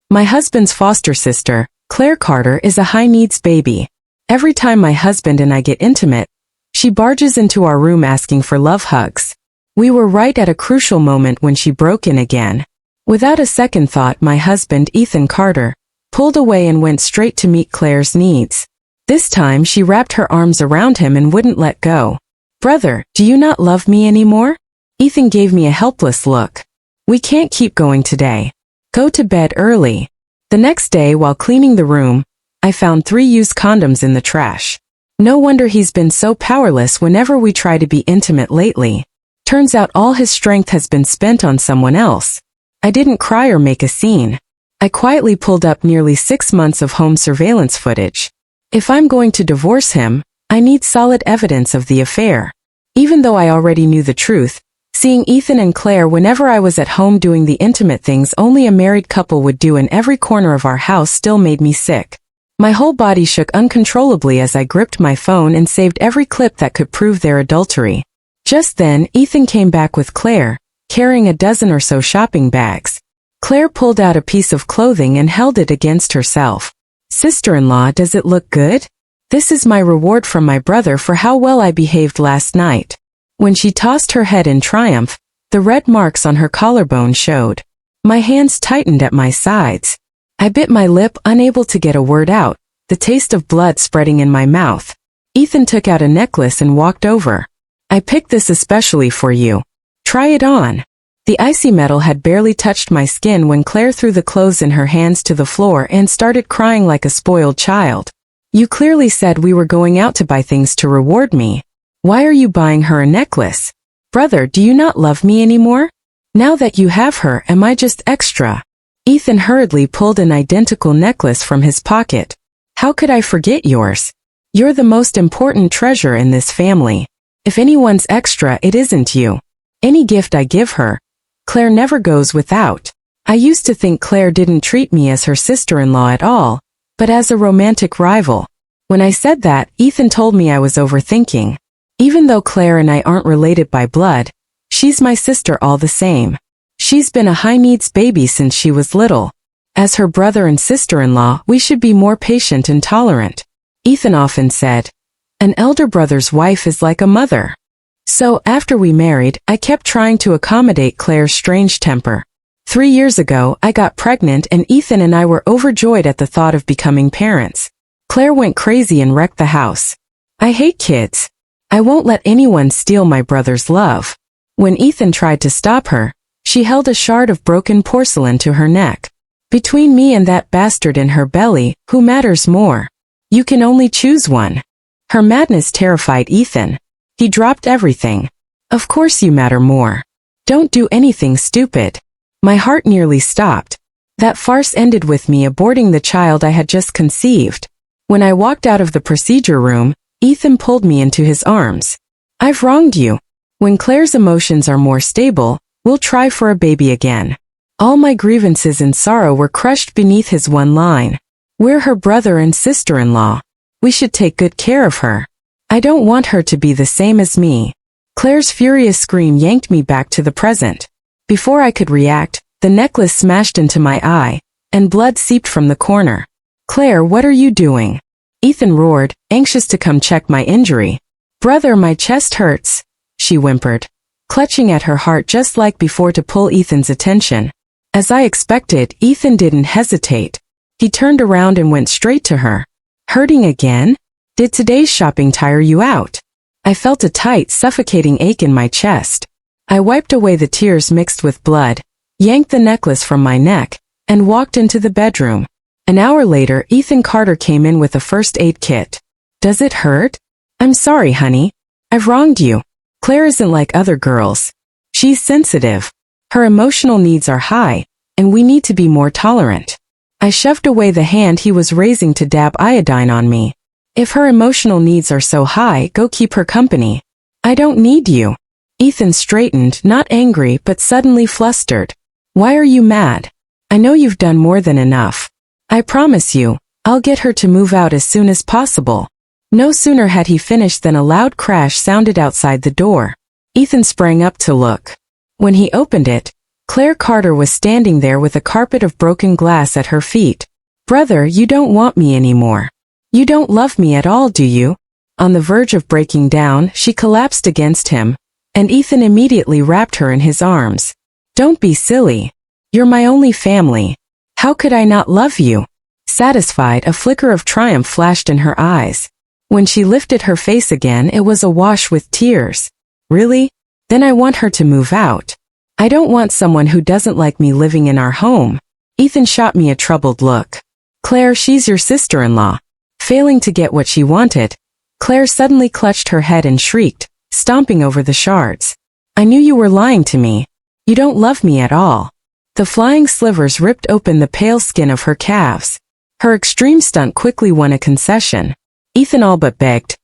My husband's foster sister, Claire Carter, is a high-needs baby. Every time my husband and I get intimate, she barges into our room asking for love hugs. We were right at a crucial moment when she broke in again. Without a second thought, my husband, Ethan Carter, pulled away and went straight to meet Claire's needs. This time she wrapped her arms around him and wouldn't let go. "Brother, do you not love me anymore?" Ethan gave me a helpless look. "We can't keep going today. Go to bed early." The next day, while cleaning the room, I found 3 used condoms in the trash. No wonder he's been so powerless whenever we try to be intimate lately. Turns out all his strength has been spent on someone else. I didn't cry or make a scene. I quietly pulled up nearly 6 months of home surveillance footage. If I'm going to divorce him, I need solid evidence of the affair. Even though I already knew the truth, seeing Ethan and Claire whenever I was at home doing the intimate things only a married couple would do in every corner of our house still made me sick. My whole body shook uncontrollably as I gripped my phone and saved every clip that could prove their adultery. Just then, Ethan came back with Claire, carrying a dozen or so shopping bags. Claire pulled out a piece of clothing and held it against herself. "Sister-in-law, does it look good? This is my reward from my brother for how well I behaved last night." When she tossed her head in triumph, the red marks on her collarbone showed. My hands tightened at my sides. I bit my lip, unable to get a word out, the taste of blood spreading in my mouth. Ethan took out a necklace and walked over. "I picked this especially for you. Try it on." The icy metal had barely touched my skin when Claire threw the clothes in her hands to the floor and started crying like a spoiled child. "You clearly said we were going out to buy things to reward me. Why are you buying her a necklace? Brother, do you not love me anymore? Now that you have her, am I just extra?" Ethan hurriedly pulled an identical necklace from his pocket. "How could I forget yours? You're the most important treasure in this family. If anyone's extra, it isn't you. Any gift I give her, Claire never goes without." I used to think Claire didn't treat me as her sister-in-law at all, but as a romantic rival. When I said that, Ethan told me I was overthinking. Even though Claire and I aren't related by blood, she's my sister all the same. She's been a high-needs baby since she was little. As her brother and sister-in-law, we should be more patient and tolerant. Ethan often said, "An elder brother's wife is like a mother." So, after we married, I kept trying to accommodate Claire's strange temper. 3 years ago, I got pregnant and Ethan and I were overjoyed at the thought of becoming parents. Claire went crazy and wrecked the house. I hate kids. I won't let anyone steal my brother's love. When Ethan tried to stop her, she held a shard of broken porcelain to her neck. Between me and that bastard in her belly, who matters more? You can only choose one. Her madness terrified Ethan. He dropped everything. "Of course you matter more. Don't do anything stupid." My heart nearly stopped. That farce ended with me aborting the child I had just conceived. When I walked out of the procedure room, Ethan pulled me into his arms. "I've wronged you. When Claire's emotions are more stable, we'll try for a baby again." All my grievances and sorrow were crushed beneath his one line. "We're her brother and sister-in-law. We should take good care of her. I don't want her to be the same as me." Claire's furious scream yanked me back to the present. Before I could react, the necklace smashed into my eye, and blood seeped from the corner. "Claire, what are you doing?" Ethan roared, anxious to come check my injury. "Brother, my chest hurts," she whimpered, clutching at her heart just like before to pull Ethan's attention. As I expected, Ethan didn't hesitate. He turned around and went straight to her. "Hurting again? Did today's shopping tire you out?" I felt a tight, suffocating ache in my chest. I wiped away the tears mixed with blood, yanked the necklace from my neck, and walked into the bedroom. An hour later, Ethan Carter came in with a first aid kit. "Does it hurt?" "I'm sorry, honey. I've wronged you. Claire isn't like other girls. She's sensitive. Her emotional needs are high, and we need to be more tolerant." I shoved away the hand he was raising to dab iodine on me. "If her emotional needs are so high, go keep her company. I don't need you." Ethan straightened, not angry but suddenly flustered. "Why are you mad? I know you've done more than enough. I promise you, I'll get her to move out as soon as possible." No sooner had he finished than a loud crash sounded outside the door. Ethan sprang up to look. When he opened it, Claire Carter was standing there with a carpet of broken glass at her feet. "Brother, you don't want me anymore. You don't love me at all, do you?" On the verge of breaking down, she collapsed against him, and Ethan immediately wrapped her in his arms. "Don't be silly. You're my only family. How could I not love you?" Satisfied, a flicker of triumph flashed in her eyes. When she lifted her face again, it was awash with tears. "Really? Then I want her to move out. I don't want someone who doesn't like me living in our home." Ethan shot me a troubled look. "Claire, she's your sister-in-law." Failing to get what she wanted, Claire suddenly clutched her head and shrieked, stomping over the shards. "I knew you were lying to me. You don't love me at all." The flying slivers ripped open the pale skin of her calves. Her extreme stunt quickly won a concession. Ethan all but begged,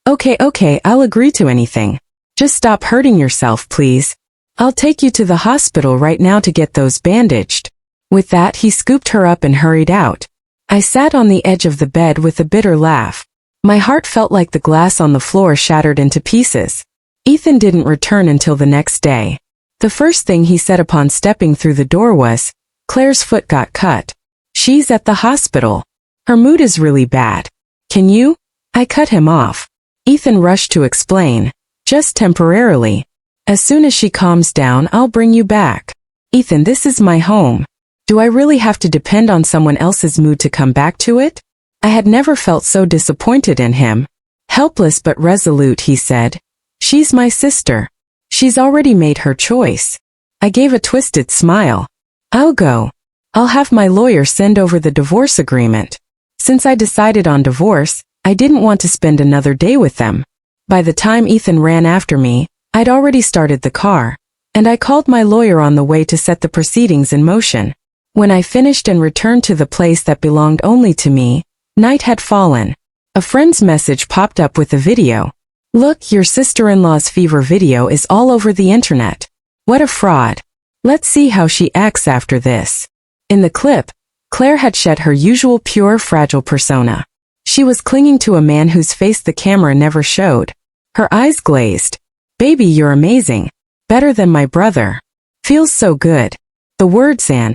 Okay, I'll agree to anything. Just stop hurting yourself, please. I'll take you to the hospital right now to get those bandaged." With that, he scooped her up and hurried out. I sat on the edge of the bed with a bitter laugh. My heart felt like the glass on the floor shattered into pieces. Ethan didn't return until the next day. The first thing he said upon stepping through the door was, "Claire's foot got cut. She's at the hospital. Her mood is really bad. Can you?" I cut him off. Ethan rushed to explain, "Just temporarily. As soon as she calms down, I'll bring you back." "Ethan, this is my home. Do I really have to depend on someone else's mood to come back to it?" I had never felt so disappointed in him. Helpless but resolute, he said, "She's my sister. She's already made her choice." I gave a twisted smile. "I'll go. I'll have my lawyer send over the divorce agreement." Since I decided on divorce, I didn't want to spend another day with them. By the time Ethan ran after me, I'd already started the car, and I called my lawyer on the way to set the proceedings in motion. When I finished and returned to the place that belonged only to me, night had fallen. A friend's message popped up with a video. "Look, your sister-in-law's fever video is all over the internet. What a fraud. Let's see how she acts after this." In the clip, Claire had shed her usual pure, fragile persona. She was clinging to a man whose face the camera never showed. Her eyes glazed. "Baby, you're amazing. Better than my brother. Feels so good." The words and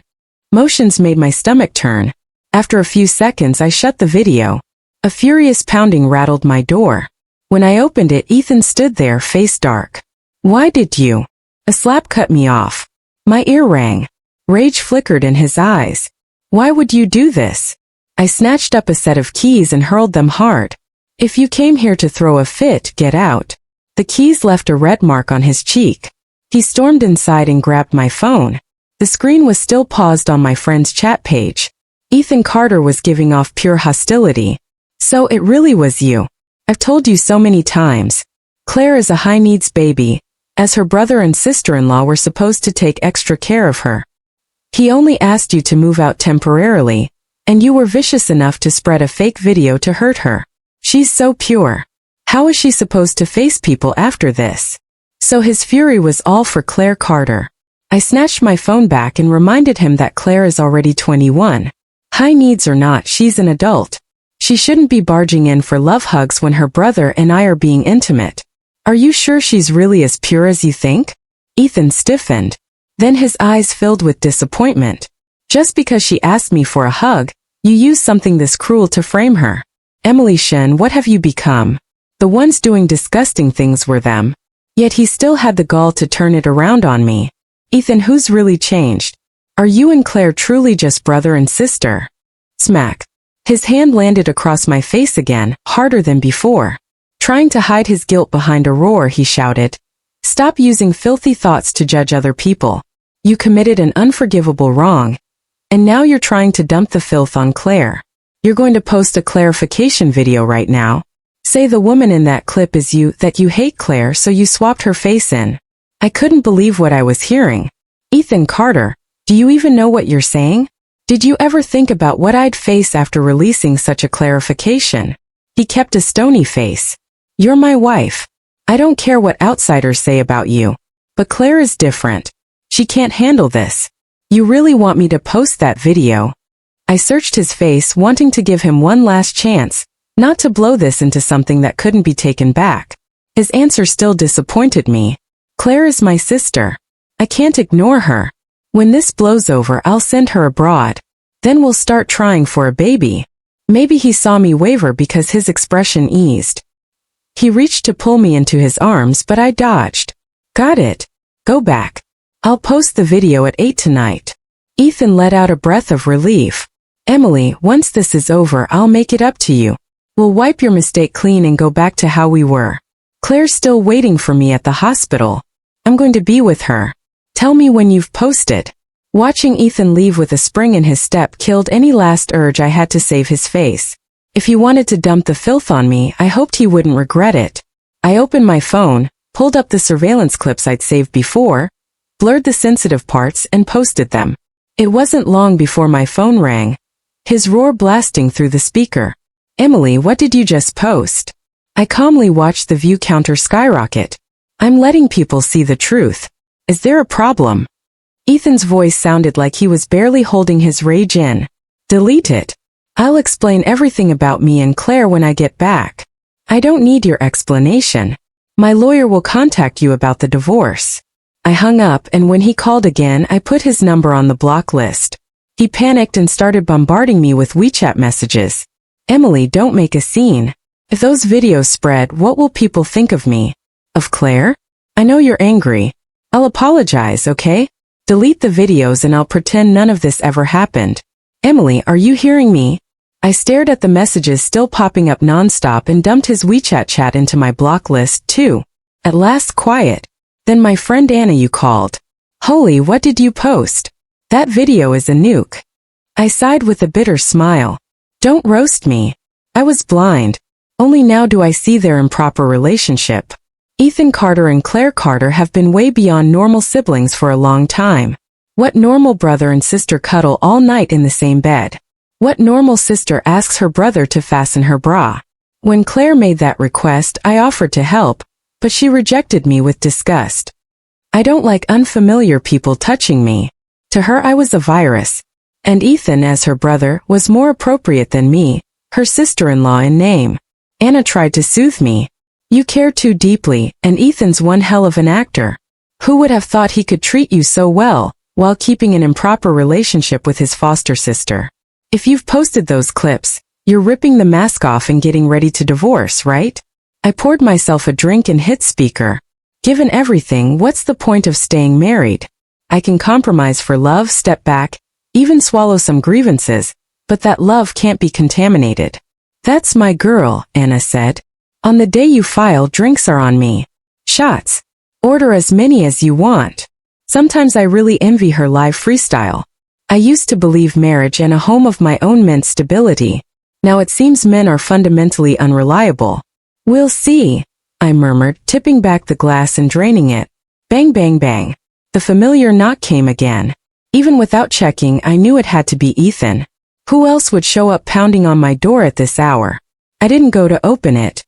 motions made my stomach turn. After a few seconds, I shut the video. A furious pounding rattled my door. When I opened it, Ethan stood there, face dark. "Why did you?" A slap cut me off. My ear rang. Rage flickered in his eyes. "Why would you do this?" I snatched up a set of keys and hurled them hard. "If you came here to throw a fit, get out." The keys left a red mark on his cheek. He stormed inside and grabbed my phone. The screen was still paused on my friend's chat page. Ethan Carter was giving off pure hostility. "So it really was you. I've told you so many times. Claire is a high-needs baby, as her brother and sister-in-law were supposed to take extra care of her. He only asked you to move out temporarily, and you were vicious enough to spread a fake video to hurt her. She's so pure. How is she supposed to face people after this?" So his fury was all for Claire Carter. I snatched my phone back and reminded him that Claire is already 21. High needs or not, she's an adult. She shouldn't be barging in for love hugs when her brother and I are being intimate. "Are you sure she's really as pure as you think?" Ethan stiffened. Then his eyes filled with disappointment. "Just because she asked me for a hug, you used something this cruel to frame her. Emily Shen, what have you become?" The ones doing disgusting things were them. Yet he still had the gall to turn it around on me. "Ethan, who's really changed? Are you and Claire truly just brother and sister?" Smack. His hand landed across my face again, harder than before. Trying to hide his guilt behind a roar, he shouted, "Stop using filthy thoughts to judge other people. You committed an unforgivable wrong, and now you're trying to dump the filth on Claire. You're going to post a clarification video right now. Say the woman in that clip is you, that you hate Claire, so you swapped her face in." I couldn't believe what I was hearing. "Ethan Carter, do you even know what you're saying? Did you ever think about what I'd face after releasing such a clarification?" He kept a stony face. "You're my wife. I don't care what outsiders say about you. But Claire is different. She can't handle this. You really want me to post that video?" I searched his face, wanting to give him one last chance, not to blow this into something that couldn't be taken back. His answer still disappointed me. "Claire is my sister. I can't ignore her. When this blows over, I'll send her abroad. Then we'll start trying for a baby. Maybe he saw me waver because his expression eased. He reached to pull me into his arms, but I dodged. Got it. Go back. I'll post the video at 8 tonight. Ethan let out a breath of relief. Emily, once this is over, I'll make it up to you. We'll wipe your mistake clean and go back to how we were. Claire's still waiting for me at the hospital. I'm going to be with her. Tell me when you've posted. Watching Ethan leave with a spring in his step killed any last urge I had to save his face. If he wanted to dump the filth on me, I hoped he wouldn't regret it. I opened my phone, pulled up the surveillance clips I'd saved before, blurred the sensitive parts and posted them. It wasn't long before my phone rang, his roar blasting through the speaker. Emily, what did you just post? I calmly watched the view counter skyrocket. I'm letting people see the truth. Is there a problem? Ethan's voice sounded like he was barely holding his rage in. Delete it. I'll explain everything about me and Claire when I get back. I don't need your explanation. My lawyer will contact you about the divorce. I hung up, and when he called again, I put his number on the block list. He panicked and started bombarding me with WeChat messages. Emily, don't make a scene. If those videos spread, what will people think of me? Of Claire? I know you're angry. I'll apologize, okay? Delete the videos and I'll pretend none of this ever happened. Emily, are you hearing me? I stared at the messages still popping up nonstop and dumped his WeChat chat into my block list too. At last quiet. Then my friend Anna, you called. Holy, what did you post? That video is a nuke. I sighed with a bitter smile. Don't roast me. I was blind. Only now do I see their improper relationship. Ethan Carter and Claire Carter have been way beyond normal siblings for a long time. What normal brother and sister cuddle all night in the same bed? What normal sister asks her brother to fasten her bra? When Claire made that request, I offered to help, but she rejected me with disgust. I don't like unfamiliar people touching me. To her I was a virus. And Ethan, as her brother, was more appropriate than me, her sister-in-law in name. Anna tried to soothe me. You care too deeply, and Ethan's one hell of an actor. Who would have thought he could treat you so well, while keeping an improper relationship with his foster sister? If you've posted those clips, you're ripping the mask off and getting ready to divorce, right? I poured myself a drink and hit speaker. Given everything, what's the point of staying married? I can compromise for love, step back, even swallow some grievances, but that love can't be contaminated. That's my girl, Anna said. On the day you file, drinks are on me. Shots. Order as many as you want. Sometimes I really envy her live freestyle. I used to believe marriage and a home of my own meant stability. Now it seems men are fundamentally unreliable. We'll see, I murmured, tipping back the glass and draining it. Bang, bang, bang. The familiar knock came again. Even without checking, I knew it had to be Ethan. Who else would show up pounding on my door at this hour? I didn't go to open it.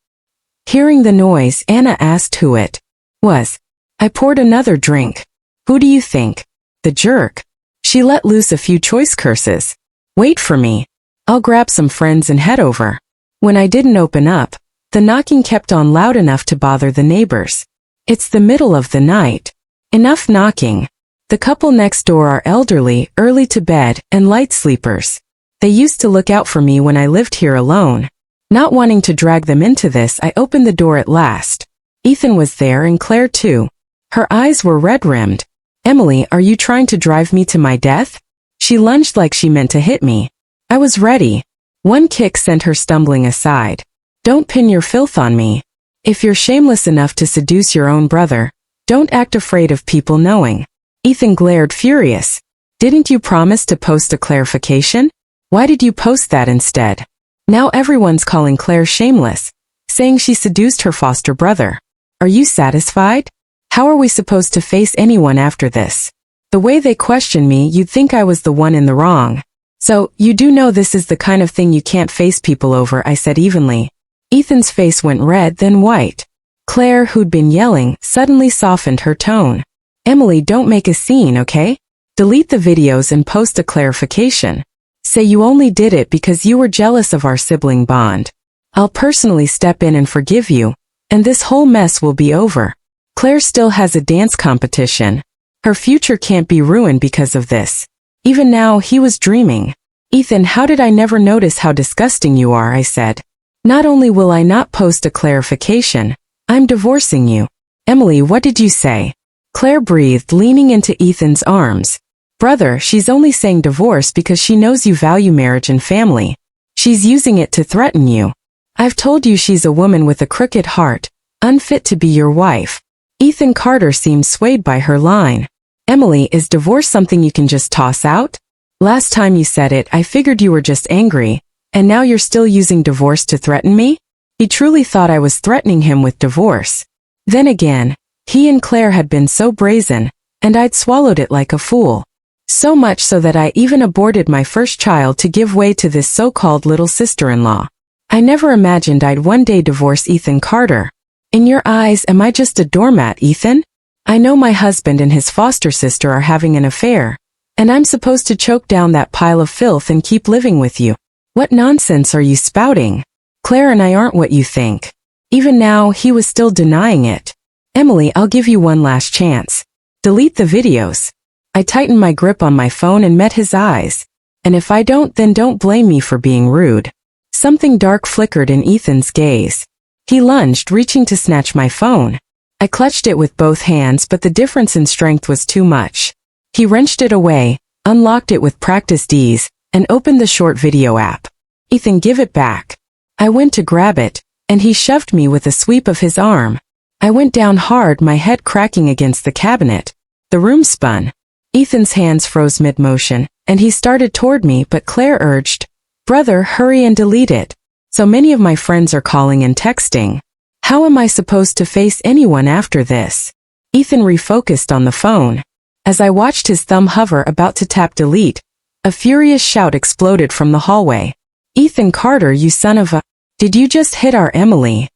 Hearing the noise, Anna asked who it was. I poured another drink. Who do you think? The jerk. She let loose a few choice curses. Wait for me. I'll grab some friends and head over. When I didn't open up, the knocking kept on loud enough to bother the neighbors. It's the middle of the night. Enough knocking. The couple next door are elderly, early to bed, and light sleepers. They used to look out for me when I lived here alone. Not wanting to drag them into this, I opened the door at last. Ethan was there and Claire too. Her eyes were red-rimmed. Emily, are you trying to drive me to my death? She lunged like she meant to hit me. I was ready. One kick sent her stumbling aside. Don't pin your filth on me. If you're shameless enough to seduce your own brother, don't act afraid of people knowing. Ethan glared furious. Didn't you promise to post a clarification? Why did you post that instead? Now everyone's calling Claire shameless, saying she seduced her foster brother. Are you satisfied? How are we supposed to face anyone after this? The way they question me, you'd think I was the one in the wrong. So, you do know this is the kind of thing you can't face people over, I said evenly. Ethan's face went red, then white. Claire, who'd been yelling, suddenly softened her tone. Emily, don't make a scene, okay? Delete the videos and post a clarification. Say you only did it because you were jealous of our sibling bond. I'll personally step in and forgive you, and this whole mess will be over. Claire still has a dance competition. Her future can't be ruined because of this. Even now, he was dreaming. Ethan, how did I never notice how disgusting you are, I said. Not only will I not post a clarification, I'm divorcing you. Emily, what did you say? Claire breathed, leaning into Ethan's arms. Brother, she's only saying divorce because she knows you value marriage and family. She's using it to threaten you. I've told you she's a woman with a crooked heart, unfit to be your wife. Ethan Carter seemed swayed by her line. Emily, is divorce something you can just toss out? Last time you said it, I figured you were just angry, and now you're still using divorce to threaten me? He truly thought I was threatening him with divorce. Then again, he and Claire had been so brazen, and I'd swallowed it like a fool. So much so that I even aborted my first child to give way to this so-called little sister-in-law. I never imagined I'd one day divorce Ethan Carter. In your eyes, am I just a doormat, Ethan? I know my husband and his foster sister are having an affair, and I'm supposed to choke down that pile of filth and keep living with you. What nonsense are you spouting? Claire and I aren't what you think. Even now, he was still denying it. Emily, I'll give you one last chance. Delete the videos. I tightened my grip on my phone and met his eyes. And if I don't, then don't blame me for being rude. Something dark flickered in Ethan's gaze. He lunged, reaching to snatch my phone. I clutched it with both hands, but the difference in strength was too much. He wrenched it away, unlocked it with practiced ease, and opened the short video app. Ethan, give it back. I went to grab it, and he shoved me with a sweep of his arm. I went down hard, my head cracking against the cabinet. The room spun. Ethan's hands froze mid-motion, and he started toward me, but Claire urged, Brother, hurry and delete it. So many of my friends are calling and texting. How am I supposed to face anyone after this? Ethan refocused on the phone. As I watched his thumb hover about to tap delete, a furious shout exploded from the hallway. Ethan Carter, you son of a... Did you just hit our Emily?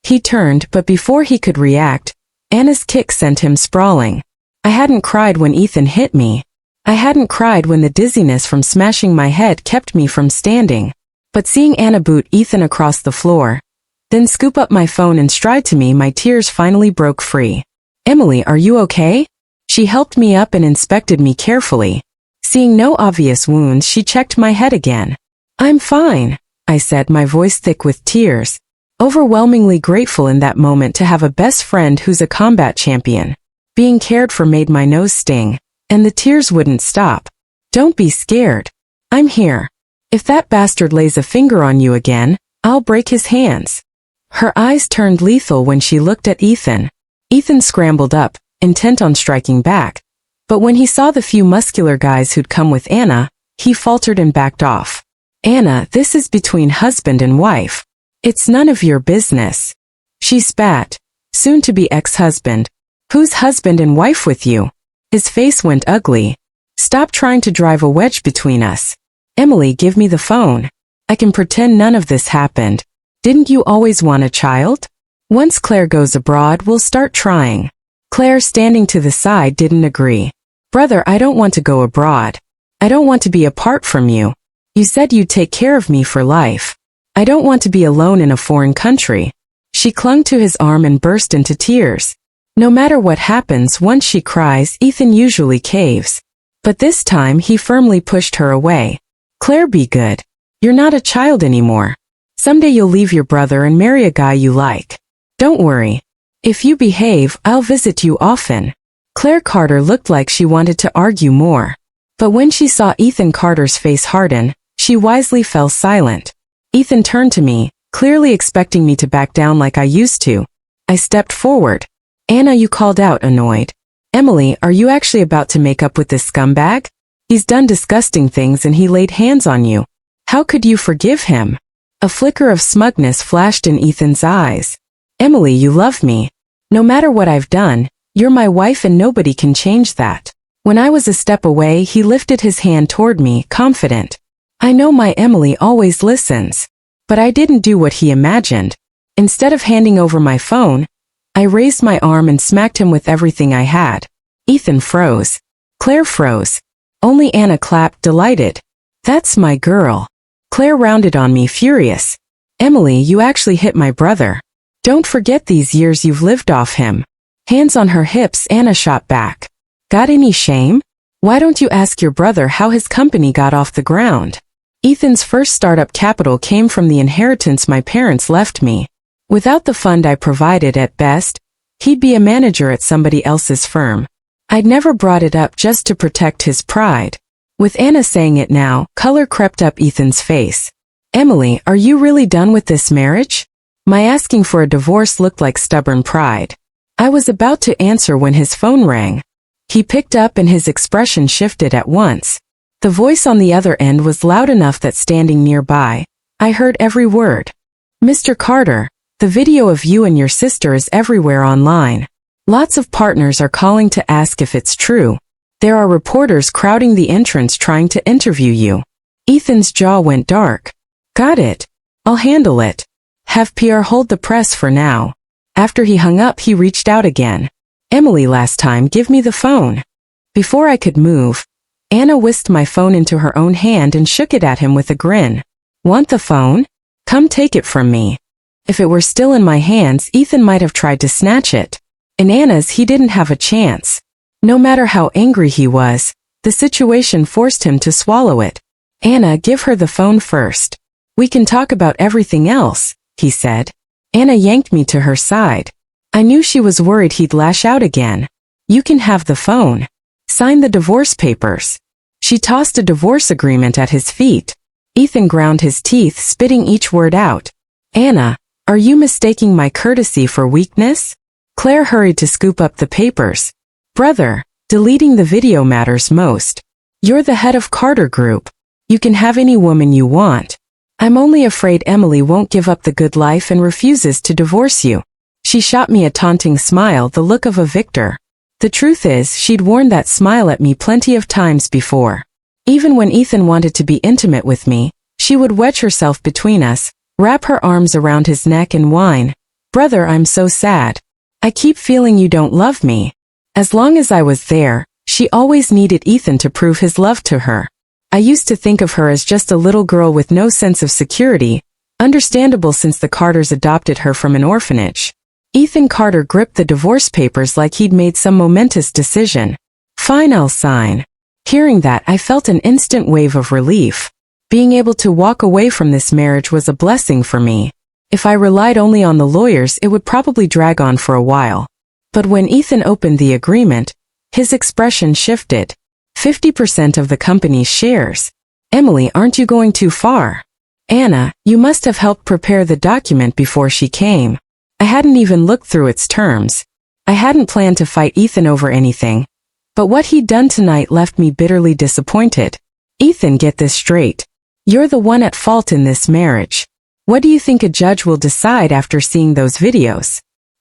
He turned, but before he could react, Anna's kick sent him sprawling. I hadn't cried when Ethan hit me. I hadn't cried when the dizziness from smashing my head kept me from standing. But seeing Anna boot Ethan across the floor, then scoop up my phone and stride to me, my tears finally broke free. Emily, are you okay? She helped me up and inspected me carefully. Seeing no obvious wounds, she checked my head again. I'm fine, I said, my voice thick with tears. Overwhelmingly grateful in that moment to have a best friend who's a combat champion. Being cared for made my nose sting, and the tears wouldn't stop. Don't be scared. I'm here. If that bastard lays a finger on you again, I'll break his hands. Her eyes turned lethal when she looked at Ethan. Ethan scrambled up, intent on striking back. But when he saw the few muscular guys who'd come with Anna, he faltered and backed off. Anna, this is between husband and wife. It's none of your business. She spat. Soon to be ex-husband. Who's husband and wife with you? His face went ugly. Stop trying to drive a wedge between us. Emily, give me the phone. I can pretend none of this happened. Didn't you always want a child? Once Claire goes abroad, we'll start trying. Claire, standing to the side, didn't agree. Brother, I don't want to go abroad. I don't want to be apart from you. You said you'd take care of me for life. I don't want to be alone in a foreign country. She clung to his arm and burst into tears. No matter what happens, once she cries, Ethan usually caves. But this time he firmly pushed her away. Claire, be good. You're not a child anymore. Someday you'll leave your brother and marry a guy you like. Don't worry. If you behave, I'll visit you often. Claire Carter looked like she wanted to argue more. But when she saw Ethan Carter's face harden, she wisely fell silent. Ethan turned to me, clearly expecting me to back down like I used to. I stepped forward. Anna, you called out, annoyed. Emily, are you actually about to make up with this scumbag? He's done disgusting things and he laid hands on you. How could you forgive him? A flicker of smugness flashed in Ethan's eyes. Emily, you love me. No matter what I've done, you're my wife and nobody can change that. When I was a step away, he lifted his hand toward me, confident. I know my Emily always listens. But I didn't do what he imagined. Instead of handing over my phone, I raised my arm and smacked him with everything I had. Ethan froze. Claire froze. Only Anna clapped, delighted. That's my girl. Claire rounded on me, furious. Emily, you actually hit my brother. Don't forget these years you've lived off him. Hands on her hips, Anna shot back. Got any shame? Why don't you ask your brother how his company got off the ground? Ethan's first startup capital came from the inheritance my parents left me. Without the fund I provided at best, he'd be a manager at somebody else's firm. I'd never brought it up just to protect his pride. With Anna saying it now, color crept up Ethan's face. Emily, are you really done with this marriage? My asking for a divorce looked like stubborn pride. I was about to answer when his phone rang. He picked up and his expression shifted at once. The voice on the other end was loud enough that standing nearby, I heard every word. Mr. Carter, the video of you and your sister is everywhere online. Lots of partners are calling to ask if it's true. There are reporters crowding the entrance trying to interview you. Ethan's jaw went dark. Got it. I'll handle it. Have PR hold the press for now. After he hung up, he reached out again. Emily, last time, give me the phone. Before I could move, Anna whisked my phone into her own hand and shook it at him with a grin. Want the phone? Come take it from me. If it were still in my hands, Ethan might have tried to snatch it. In Anna's, he didn't have a chance. No matter how angry he was, the situation forced him to swallow it. Anna, give her the phone first. We can talk about everything else, he said. Anna yanked me to her side. I knew she was worried he'd lash out again. You can have the phone. Sign the divorce papers. She tossed a divorce agreement at his feet. Ethan ground his teeth, spitting each word out. Anna, are you mistaking my courtesy for weakness? Claire hurried to scoop up the papers. Brother, deleting the video matters most. You're the head of Carter Group. You can have any woman you want. I'm only afraid Emily won't give up the good life and refuses to divorce you. She shot me a taunting smile, the look of a victor. The truth is, she'd worn that smile at me plenty of times before. Even when Ethan wanted to be intimate with me, she would wedge herself between us, wrap her arms around his neck and whine, Brother, I'm so sad. I keep feeling you don't love me. As long as I was there, she always needed Ethan to prove his love to her. I used to think of her as just a little girl with no sense of security, understandable since the Carters adopted her from an orphanage. Ethan Carter gripped the divorce papers like he'd made some momentous decision. Fine, I'll sign. Hearing that, I felt an instant wave of relief. Being able to walk away from this marriage was a blessing for me. If I relied only on the lawyers, it would probably drag on for a while. But when Ethan opened the agreement, his expression shifted. 50% of the company's shares. Emily, aren't you going too far? Anna, you must have helped prepare the document before she came. I hadn't even looked through its terms. I hadn't planned to fight Ethan over anything. But what he'd done tonight left me bitterly disappointed. Ethan, get this straight. You're the one at fault in this marriage. What do you think a judge will decide after seeing those videos?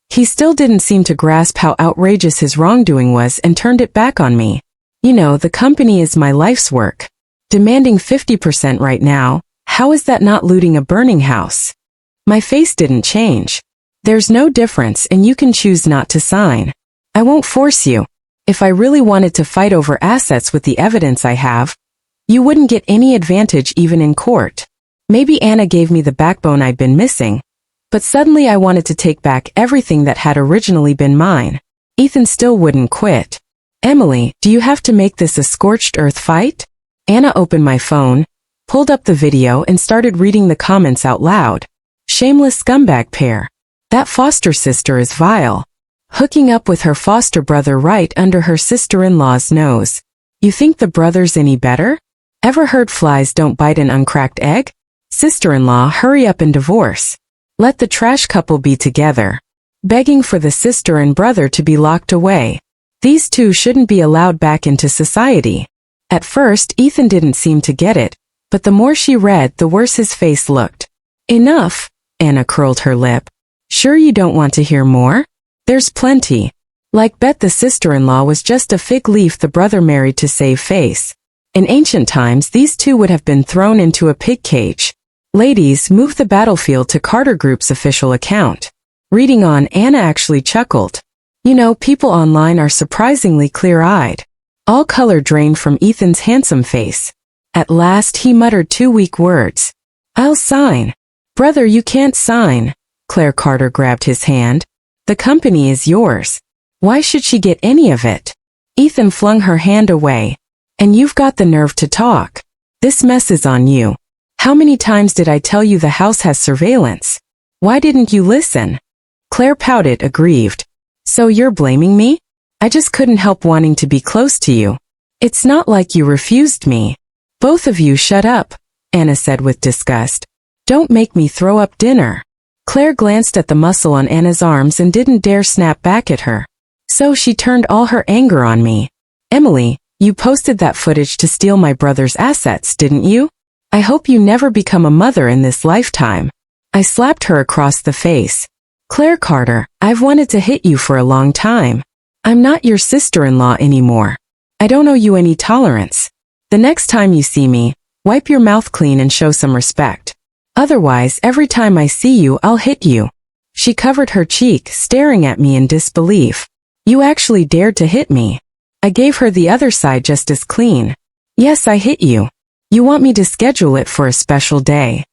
He still didn't seem to grasp how outrageous his wrongdoing was and turned it back on me. You know, the company is my life's work. Demanding 50% right now, how is that not looting a burning house? My face didn't change. There's no difference and you can choose not to sign. I won't force you. If I really wanted to fight over assets with the evidence I have, you wouldn't get any advantage even in court. Maybe Anna gave me the backbone I'd been missing. But suddenly I wanted to take back everything that had originally been mine. Ethan still wouldn't quit. Emily, do you have to make this a scorched earth fight? Anna opened my phone, pulled up the video and started reading the comments out loud. Shameless scumbag pair. That foster sister is vile. Hooking up with her foster brother right under her sister-in-law's nose. You think the brother's any better? Ever heard flies don't bite an uncracked egg? Sister-in-law, hurry up and divorce. Let the trash couple be together. Begging for the sister and brother to be locked away. These two shouldn't be allowed back into society. At first, Ethan didn't seem to get it, but the more she read, the worse his face looked. Enough, Anna curled her lip. Sure you don't want to hear more? There's plenty. Like bet the sister-in-law was just a fig leaf the brother married to save face. In ancient times, these two would have been thrown into a pig cage. Ladies, move the battlefield to Carter Group's official account. Reading on, Anna actually chuckled. You know, people online are surprisingly clear-eyed. All color drained from Ethan's handsome face. At last, he muttered two weak words. I'll sign. Brother, you can't sign. Claire Carter grabbed his hand. The company is yours. Why should she get any of it? Ethan flung her hand away. And you've got the nerve to talk. This mess is on you. How many times did I tell you the house has surveillance? Why didn't you listen? Claire pouted, aggrieved. So you're blaming me? I just couldn't help wanting to be close to you. It's not like you refused me. Both of you shut up, Anna said with disgust. Don't make me throw up dinner. Claire glanced at the muscle on Anna's arms and didn't dare snap back at her. So she turned all her anger on me. Emily, you posted that footage to steal my brother's assets, didn't you? I hope you never become a mother in this lifetime. I slapped her across the face. Claire Carter, I've wanted to hit you for a long time. I'm not your sister-in-law anymore. I don't owe you any tolerance. The next time you see me, wipe your mouth clean and show some respect. Otherwise, every time I see you, I'll hit you. She covered her cheek, staring at me in disbelief. You actually dared to hit me. I gave her the other side just as clean. Yes, I hit you. You want me to schedule it for a special day.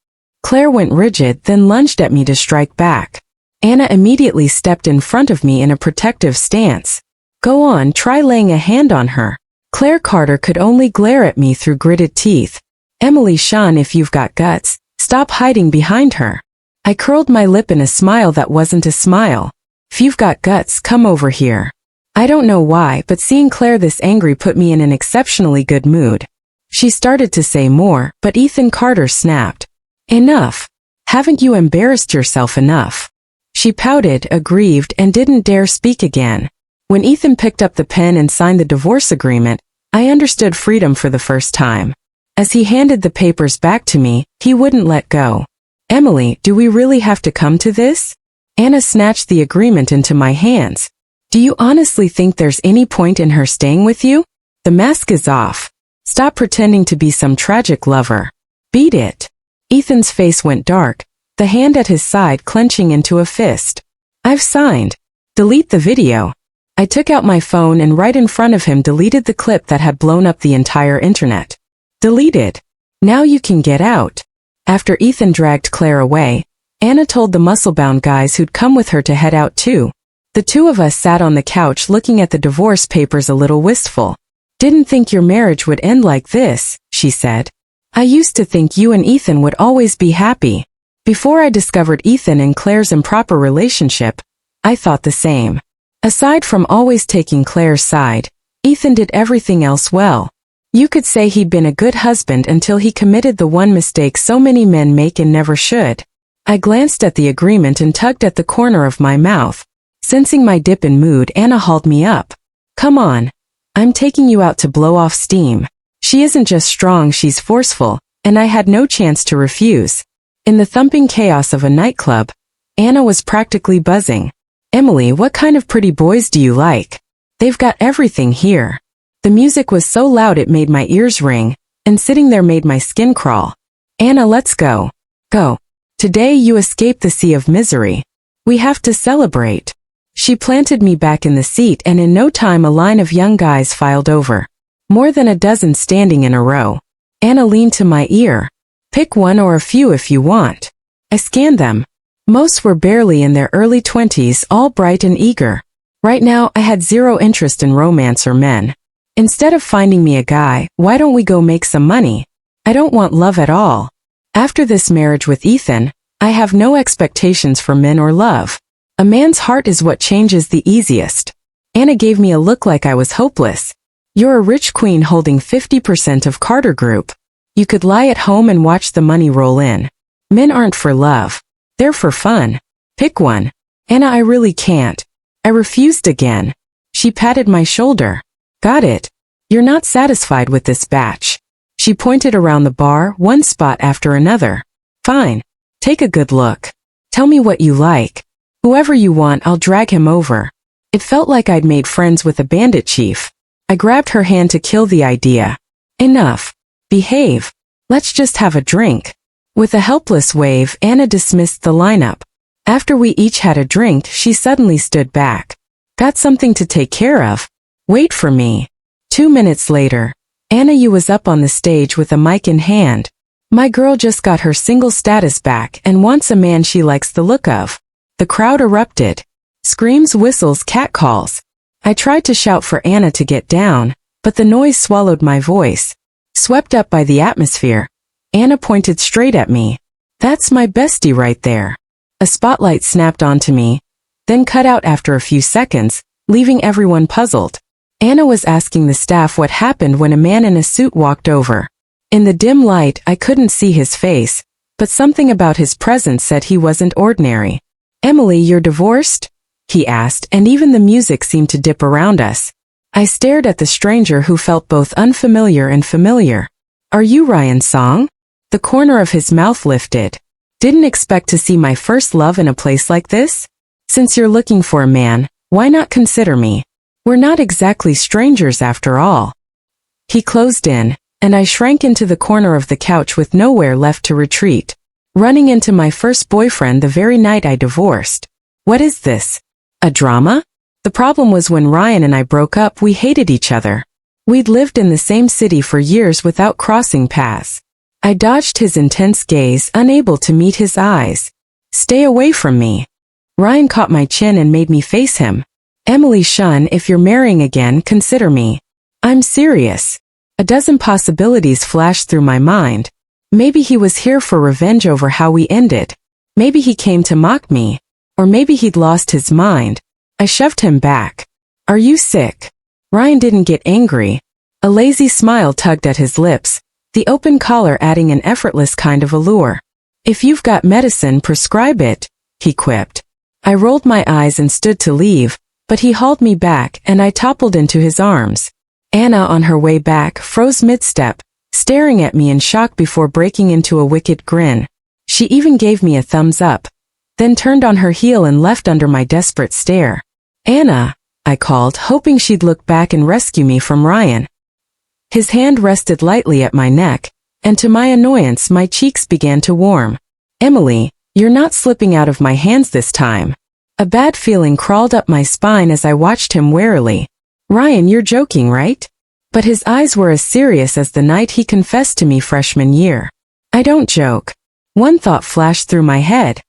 Claire went rigid, then lunged at me to strike back. Anna immediately stepped in front of me in a protective stance. Go on, try laying a hand on her. Claire Carter could only glare at me through gritted teeth. Emily Shawn, if you've got guts, stop hiding behind her. I curled my lip in a smile that wasn't a smile. If you've got guts, come over here. I don't know why, but seeing Claire this angry put me in an exceptionally good mood. She started to say more, but Ethan Carter snapped. Enough. Haven't you embarrassed yourself enough? She pouted, aggrieved, and didn't dare speak again. When Ethan picked up the pen and signed the divorce agreement, I understood freedom for the first time. As he handed the papers back to me, he wouldn't let go. Emily, do we really have to come to this? Anna snatched the agreement into my hands. Do you honestly think there's any point in her staying with you? The mask is off. Stop pretending to be some tragic lover. Beat it. Ethan's face went dark, the hand at his side clenching into a fist. I've signed. Delete the video. I took out my phone and right in front of him deleted the clip that had blown up the entire internet. Deleted. Now you can get out. After Ethan dragged Claire away, Anna told the muscle-bound guys who'd come with her to head out too. The two of us sat on the couch looking at the divorce papers a little wistful. Didn't think your marriage would end like this, she said. I used to think you and Ethan would always be happy. Before I discovered Ethan and Claire's improper relationship, I thought the same. Aside from always taking Claire's side, Ethan did everything else well. You could say he'd been a good husband until he committed the one mistake so many men make and never should. I glanced at the agreement and tugged at the corner of my mouth. Sensing my dip in mood, Anna hauled me up. Come on. I'm taking you out to blow off steam. She isn't just strong, she's forceful, and I had no chance to refuse. In the thumping chaos of a nightclub, Anna was practically buzzing. Emily, what kind of pretty boys do you like? They've got everything here. The music was so loud it made my ears ring, and sitting there made my skin crawl. Anna, let's go. Go. Today you escaped the sea of misery. We have to celebrate. She planted me back in the seat and in no time a line of young guys filed over. More than a dozen standing in a row. Anna leaned to my ear. Pick one or a few if you want. I scanned them. Most were barely in their early 20s, all bright and eager. Right now, I had zero interest in romance or men. Instead of finding me a guy, why don't we go make some money? I don't want love at all. After this marriage with Ethan, I have no expectations for men or love. A man's heart is what changes the easiest. Anna gave me a look like I was hopeless. You're a rich queen holding 50% of Carter Group. You could lie at home and watch the money roll in. Men aren't for love. They're for fun. Pick one. Anna, I really can't. I refused again. She patted my shoulder. Got it. You're not satisfied with this batch. She pointed around the bar, one spot after another. Fine. Take a good look. Tell me what you like. Whoever you want, I'll drag him over. It felt like I'd made friends with a bandit chief. I grabbed her hand to kill the idea. Enough. Behave. Let's just have a drink. With a helpless wave, Anna dismissed the lineup. After we each had a drink, she suddenly stood back. Got something to take care of? Wait for me. 2 minutes later, Anna Yu was up on the stage with a mic in hand. My girl just got her single status back and wants a man she likes the look of. The crowd erupted. Screams, whistles, catcalls. I tried to shout for Anna to get down, but the noise swallowed my voice. Swept up by the atmosphere, Anna pointed straight at me. That's my bestie right there. A spotlight snapped onto me, then cut out after a few seconds, leaving everyone puzzled. Anna was asking the staff what happened when a man in a suit walked over. In the dim light, I couldn't see his face, but something about his presence said he wasn't ordinary. Emily, you're divorced? He asked, and even the music seemed to dip around us. I stared at the stranger who felt both unfamiliar and familiar. Are you Ryan Song? The corner of his mouth lifted. Didn't expect to see my first love in a place like this? Since you're looking for a man, why not consider me? We're not exactly strangers after all. He closed in, and I shrank into the corner of the couch with nowhere left to retreat. Running into my first boyfriend the very night I divorced. What is this? A drama? The problem was when Ryan and I broke up, we hated each other. We'd lived in the same city for years without crossing paths. I dodged his intense gaze, unable to meet his eyes. Stay away from me. Ryan caught my chin and made me face him. Emily Shun, if you're marrying again, consider me. I'm serious. A dozen possibilities flashed through my mind. Maybe he was here for revenge over how we ended. Maybe he came to mock me. Or maybe he'd lost his mind. I shoved him back. Are you sick? Ryan didn't get angry. A lazy smile tugged at his lips, the open collar adding an effortless kind of allure. If you've got medicine, prescribe it, he quipped. I rolled my eyes and stood to leave, but he hauled me back and I toppled into his arms. Anna, on her way back, froze mid-step, staring at me in shock before breaking into a wicked grin. She even gave me a thumbs up, then turned on her heel and left under my desperate stare. Anna, I called, hoping she'd look back and rescue me from Ryan. His hand rested lightly at my neck, and to my annoyance my cheeks began to warm. Emily, you're not slipping out of my hands this time. A bad feeling crawled up my spine as I watched him warily. Ryan, you're joking, right? But his eyes were as serious as the night he confessed to me freshman year. I don't joke. One thought flashed through my head.